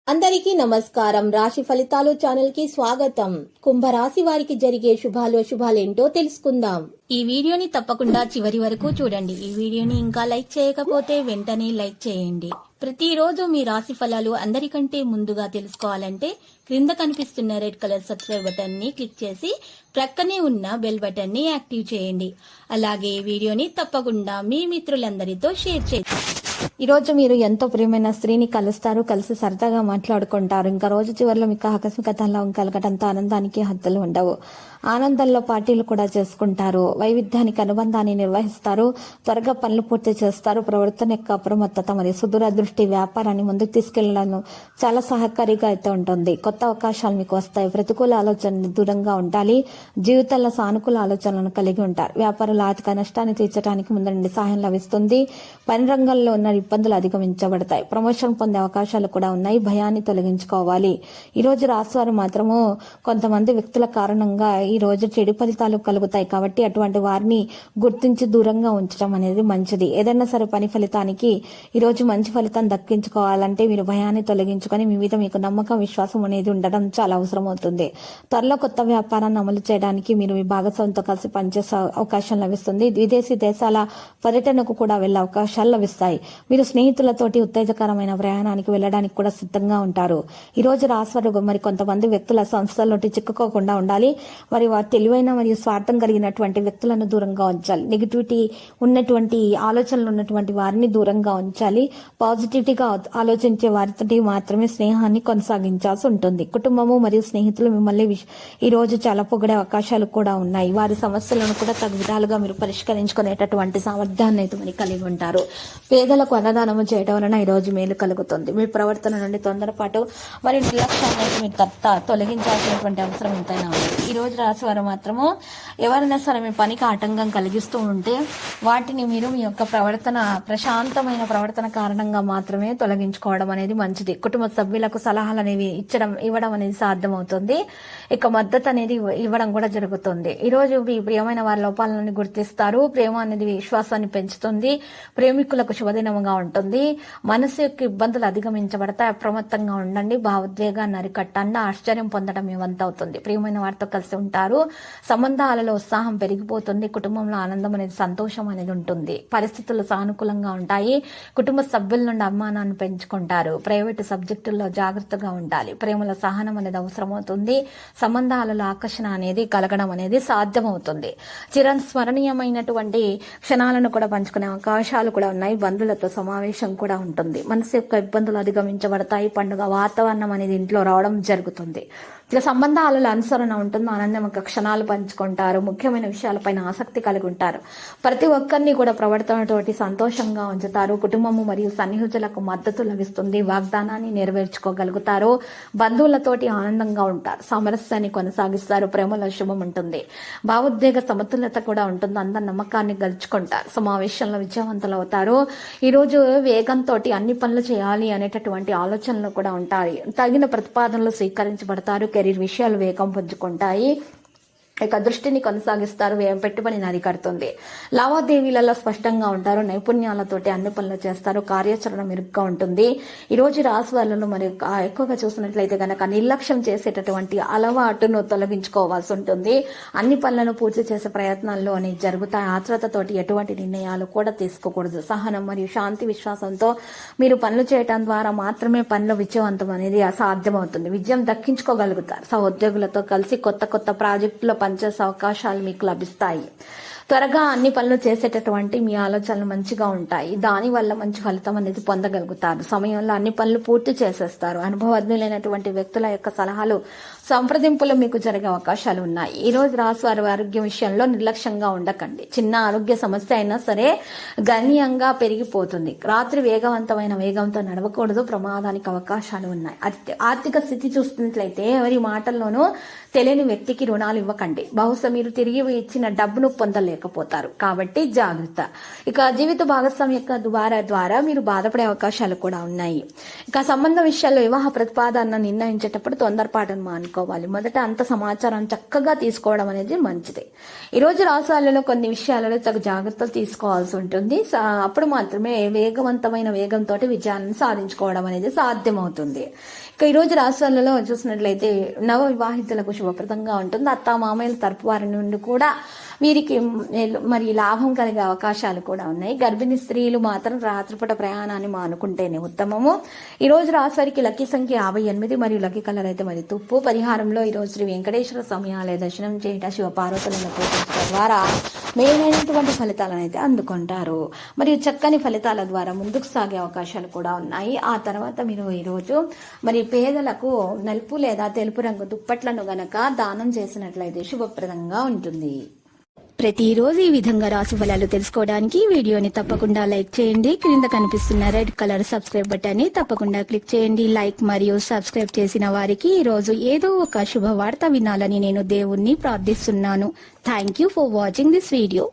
అందరికీ నమస్కారం. రాశి ఫలితాలు ఛానల్ కి స్వాగతం. కుంభరాశి వారికి జరిగే శుభాలేంటో తెలుసుకుందాం. ఈ వీడియోని తప్పకుండా చివరి వరకు చూడండి. ఈ వీడియోని ఇంకా లైక్ చేయకపోతే వెంటనే లైక్ చేయండి. ప్రతిరోజు మీ రాశి ఫలాలు అందరికంటే ముందుగా తెలుసుకోవాలంటే క్రింద కనిపిస్తున్న రెడ్ కలర్ సబ్స్క్రైబ్ బటన్ ని క్లిక్ చేసి ప్రక్కనే ఉన్న బెల్ బటన్ ని యాక్టివ్ చేయండి. అలాగే ఈ వీడియోని తప్పకుండా మీ మిత్రులందరితో షేర్ చేయండి. ఈ రోజు మీరు ఎంతో ప్రియమైన స్త్రీని కలుస్తారు, కలిసి సరదాగా మాట్లాడుకుంటారు. ఇంకా రోజు చివరిలో మీకు ఆకస్మికతలో కలగటంతో ఆనందానికి హద్దులు ఉండవు. ఆనందంలో పార్టీలు కూడా చేసుకుంటారు. వైవిధ్యానికి అనుబంధాన్ని నిర్వహిస్తారు. త్వరగా పనులు పూర్తి చేస్తారు. ప్రవర్తన యొక్క అప్రమత్తత మరియు సుదూర దృష్టి వ్యాపారాన్ని ముందుకు తీసుకెళ్లడం చాలా సహకారిగా అయితే ఉంటుంది. కొత్త అవకాశాలు మీకు వస్తాయి. ప్రతికూల ఆలోచనలు దూరంగా ఉండాలి. జీవితంలో సానుకూల ఆలోచనలను కలిగి ఉంటారు. వ్యాపారుల ఆర్థిక నష్టాన్ని తీర్చడానికి ముందు నుండి సహాయం లభిస్తుంది. పని రంగంలో ఉన్న ఇబ్బందులు అధిగమించబడతాయి. ప్రమోషన్ పొందే అవకాశాలు కూడా ఉన్నాయి. భయాన్ని తొలగించుకోవాలి. ఈ రోజు రాశివారు మాత్రము కొంతమంది వ్యక్తుల కారణంగా ఈ రోజు చెడు ఫలితాలు కలుగుతాయి. కాబట్టి అటువంటి వారిని గుర్తించి దూరంగా ఉంచడం అనేది మంచిది. ఏదైనా సరే పని ఫలితానికి ఈ రోజు మంచి ఫలితం దక్కించుకోవాలంటే మీరు భయాన్ని తొలగించుకొని మీ మీద మీకు నమ్మకం, విశ్వాసం అనేది ఉండడం చాలా అవసరం అవుతుంది. త్వరలో కొత్త వ్యాపారాన్ని అమలు చేయడానికి మీరు మీ భాగస్వామితో కలిసి పనిచేసే అవకాశం లభిస్తుంది. విదేశీ దేశాల పర్యటనకు కూడా వెళ్లే అవకాశాలు లభిస్తాయి. మీరు స్నేహితులతోటి ఉత్తేజకరమైన ప్రయాణానికి వెళ్లడానికి కూడా సిద్ధంగా ఉంటారు. ఈ రోజు రాశివారు మరి కొంతమంది వ్యక్తుల సంస్థలలోటి చిక్కుకోకుండా ఉండాలి. వారి తెలివైన మరియు స్వార్థం కలిగినటువంటి వ్యక్తులను దూరంగా ఉంచాలి. నెగిటివిటీ ఉన్నటువంటి ఆలోచనలు ఉన్నటువంటి వారిని దూరంగా ఉంచాలి. పాజిటివిటీగా ఆలోచించే వారితో మాత్రమే స్నేహాన్ని కొనసాగించాల్సి ఉంటుంది. కుటుంబము మరియు స్నేహితులు మిమ్మల్ని ఈ రోజు చాలా పొగిడే అవకాశాలు కూడా ఉన్నాయి. వారి సమస్యలను కూడా తగు విధాలుగా మీరు పరిష్కరించుకునేటటువంటి సామర్థ్యాన్ని అయితే మీరు కలిగి ఉంటారు. పేదలకు అన్నదానము చేయడం వలన ఈ రోజు మేలు కలుగుతుంది. మీ ప్రవర్తన నుండి తొందరపాటు మరియు నిర్లక్ష్యాన్ని అయితే మీరు తొలగించాల్సినటువంటి అవసరం ఎంతైనా ఉంది. ఈ రోజు రాశివారు మాత్రము ఎవరైనా సరే మీ పనికి ఆటంకం కలిగిస్తూ ఉంటే వాటిని మీరు మీ యొక్క ప్రశాంతమైన ప్రవర్తన కారణంగా మాత్రమే తొలగించుకోవడం అనేది మంచిది. కుటుంబ సభ్యులకు సలహాలు అనేవి ఇవ్వడం అనేది సాధ్యమవుతుంది. ఇక మద్దతు అనేది ఇవ్వడం కూడా జరుగుతుంది. ఈ రోజు మీ ప్రియమైన వారి లోపాలను గుర్తిస్తారు. ప్రేమ అనేది విశ్వాసాన్ని పెంచుతుంది. ప్రేమికులకు శుభదినముగా ఉంటుంది. మనసు యొక్క ఇబ్బందులు అధిగమించబడతాయి. అప్రమత్తంగా ఉండండి. భావోద్వేగాన్ని అరికట్టండి. ఆశ్చర్యం పొందడం మీ వంతు అవుతుంది. ప్రియమైన వారితో కలిసి ఉంటారు. సంబంధాలలో ఉత్సాహం పెరిగిపోతుంది. కుటుంబంలో ఆనందం అనేది, సంతోషం అనేది ఉంటుంది. పరిస్థితులు సానుకూలంగా ఉంటాయి. కుటుంబ సభ్యుల నుండి అభిమానాన్ని పెంచుకుంటారు. ప్రైవేటు సబ్జెక్టుల్లో జాగ్రత్తగా ఉండాలి. ప్రేమల సహనం అనేది అవసరమవుతుంది. సంబంధాలలో ఆకర్షణ అనేది కలగడం అనేది సాధ్యమవుతుంది. చిరస్మరణీయమైనటువంటి క్షణాలను కూడా పంచుకునే అవకాశాలు కూడా ఉన్నాయి. బంధువులతో సమావేశం కూడా ఉంటుంది. మనసు యొక్క ఇబ్బందులు అధిగమించబడతాయి. పండుగ వాతావరణం అనేది ఇంట్లో రావడం జరుగుతుంది. ఇక సంబంధాలలో అనుసరణ ఉంటుంది. ఆనందం యొక్క క్షణాలు పంచుకుంటారు. ముఖ్యమైన విషయాలపైన ఆసక్తి కలిగి ఉంటారు. ప్రతి ఒక్కరిని కూడా ప్రవర్తనతోటి సంతోషంగా ఉంచుతారు. కుటుంబము మరియు సన్నిహితులకు మద్దతు లభిస్తుంది. వాగ్దానాన్ని నెరవేర్చుకోగలుగుతారు. బంధువులతోటి ఆనందంగా ఉంటారు. సామరస్యాన్ని కొనసాగిస్తారు. ప్రేమలో శుభం ఉంటుంది. భావోద్వేగ సమతుల్యత కూడా ఉంటుంది. అందరి నమ్మకాన్ని గెలుచుకుంటారు. సమావేశంలో విజయవంతులు అవుతారు. ఈ రోజు వేగంతో అన్ని పనులు చేయాలి అనేటటువంటి ఆలోచనలు కూడా ఉంటాయి. తగిన ప్రతిపాదనలు స్వీకరించబడతారు. కెరీర్ విషయాలు వేగం పుంజుకుంటాయి. ఇక దృష్టిని కొనసాగిస్తారు. పెట్టుబడిని అరికడుతుంది. లావాదేవీలలో స్పష్టంగా ఉంటారు. నైపుణ్యాలతోటి అన్ని పనులు చేస్తారు. కార్యాచరణ మెరుగ్గా ఉంటుంది. ఈ రోజు రాశి వాళ్ళను మరి ఎక్కువగా చూసినట్లయితే కనుక నిర్లక్ష్యం చేసేటటువంటి అలవాటును తొలగించుకోవాల్సి ఉంటుంది. అన్ని పనులను పూర్తి చేసే ప్రయత్నాల్లో అనేవి జరుగుతాయి. ఆత్రతతోటి ఎటువంటి నిర్ణయాలు కూడా తీసుకోకూడదు. సహనం మరియు శాంతి విశ్వాసంతో మీరు పనులు చేయడం ద్వారా మాత్రమే పనుల విజయవంతం అనేది సాధ్యమవుతుంది. విజయం దక్కించుకోగలుగుతారు. సహోద్యోగులతో కలిసి కొత్త కొత్త ప్రాజెక్టులో పనిచేసే అవకాశాలు మీకు లభిస్తాయి. త్వరగా అన్ని పనులు చేసేటటువంటి మీ ఆలోచనలు మంచిగా ఉంటాయి. దాని వల్ల మంచి ఫలితం అనేది పొందగలుగుతారు. సమయంలో అన్ని పనులు పూర్తి చేసేస్తారు. అనుభవజ్ఞులైనటువంటి వ్యక్తుల యొక్క సలహాలు, సంప్రదింపులు మీకు జరిగే అవకాశాలు ఉన్నాయి. ఈ రోజు రాశివారి ఆరోగ్య విషయంలో నిర్లక్ష్యంగా ఉండకండి. చిన్న ఆరోగ్య సమస్య అయినా సరే గణనీయంగా పెరిగిపోతుంది. రాత్రి వేగంతో నడవకూడదు. ప్రమాదానికి అవకాశాలు ఉన్నాయి. ఆర్థిక స్థితి చూస్తున్నట్లయితే ఎవరి మాటల్లోనూ తెలియని వ్యక్తికి రుణాలు ఇవ్వకండి. బహుశా మీరు తిరిగి ఇచ్చిన డబ్బును పొందలేకపోతారు. కాబట్టి జాగ్రత్త. ఇక జీవిత భాగస్వామి యొక్క ద్వారా మీరు బాధపడే అవకాశాలు కూడా ఉన్నాయి. ఇక సంబంధ విషయాల్లో వివాహ ప్రతిపాదన నిర్ణయించేటప్పుడు తొందరపాటును మానుకోవాలి. మొదట అంత సమాచారం చక్కగా తీసుకోవడం అనేది మంచిది. ఈ రోజు రాశులలో కొన్ని విషయాలలో తగు జాగ్రత్తలు తీసుకోవాల్సి ఉంటుంది. అప్పుడు మాత్రమే వేగంతో విజయాలను సాధించుకోవడం అనేది సాధ్యమవుతుంది. ఇక ఈరోజు రాశులలో చూసినట్లయితే నవ వివాహితులకు శుభప్రదంగా ఉంటుంది. అత్త మామయ్యల తరపు వారి నుండి కూడా వీరికి మరి లాభం కలిగే అవకాశాలు కూడా ఉన్నాయి. గర్భిణీ స్త్రీలు మాత్రం రాత్రిపూట ప్రయాణాన్ని మానుకుంటేనే ఉత్తమము. ఈ రోజు రాశి వారికి లక్కీ సంఖ్య 58 మరియు లక్కీ కలర్ అయితే మరి తుప్పు. పరిహారంలో ఈ రోజు శ్రీ వెంకటేశ్వర స్వామి ఆలయ దర్శనం చేయట, శివ పార్వతులను పూజించడం ద్వారా మేలైనటువంటి ఫలితాలను అయితే అందుకుంటారు. మరియు చక్కని ఫలితాల ద్వారా ముందుకు సాగే అవకాశాలు కూడా ఉన్నాయి. ఆ తర్వాత మీరు ఈరోజు మరి పేదలకు నలుపు లేదా తెలుపు రంగు దుప్పట్లను గనక దానం చేసినట్లయితే శుభప్రదంగా ఉంటుంది. ప్రతిరోజు ఈ విధంగా రాశి ఫలాలు తెలుసుకోవడానికి వీడియోని తప్పకుండా లైక్ చేయండి. క్రింద కనిపిస్తున్న రెడ్ కలర్ సబ్స్క్రైబ్ బటన్ ని తప్పకుండా క్లిక్ చేయండి. లైక్ మరియు సబ్స్క్రైబ్ చేసిన వారికి ఈ రోజు ఏదో ఒక శుభవార్త వినాలని నేను దేవుణ్ణి ప్రార్థిస్తున్నాను. Thank you for watching this video.